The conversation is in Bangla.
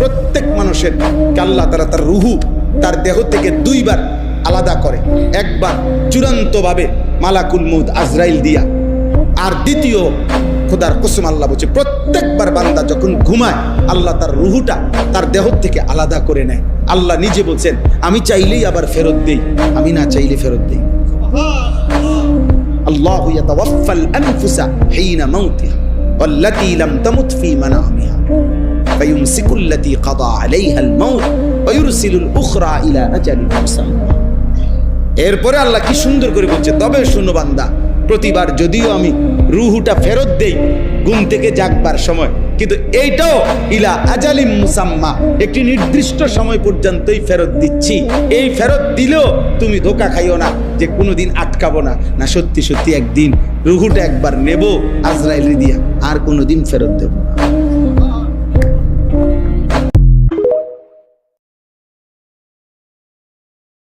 প্রত্যেক মানুষের আল্লাহ তাআলা তার রুহু তার দেহ থেকে দুইবার আলাদা করে, একবার চূড়ান্তভাবে মালাকুল মউত আজরাইল দিয়া, আর দ্বিতীয় খোদার কসম আল্লাহ বলছে প্রত্যেকবার বান্দা যখন ঘুমায় আল্লাহ তার রুহুটা তার দেহ থেকে আলাদা করে নেয়। আল্লাহ নিজে বলছেন আমি চাইলেই আবার ফেরত দেই, আমি না চাইলে ফেরত দেই। আল্লাহু ইয়াতাওয়াফাল আনফুসা হিনা মাউতিহা ওয়াল্লাতী লাম তামুত ফী মানামিহা ফায়ুমসিকুল্লাতী কাদা আলাইহাল মাউত ওয়া ইউরসিলুল উখরা ইলা আজালিন মুসাম্মা। এরপরে আল্লাহ কি সুন্দর করে বলছে, তবে শুনো বান্দা, প্রতিবার যদিও আমি রুহুটা ফেরত দেই ঘুম থেকে জাগবার সময়, কিন্তু এইটাও ইলা আজালিম মুসাম্মা, একটি নির্দিষ্ট সময় পর্যন্তই ফেরত দিচ্ছি। এই ফেরত দিলেও তুমি ধোকা খাইও না যে কোনোদিন আটকাবো না, না সত্যি সত্যি একদিন রুহুটা একবার নেব আজরাইল দিয়া, আর কোনোদিন ফেরত দেব না।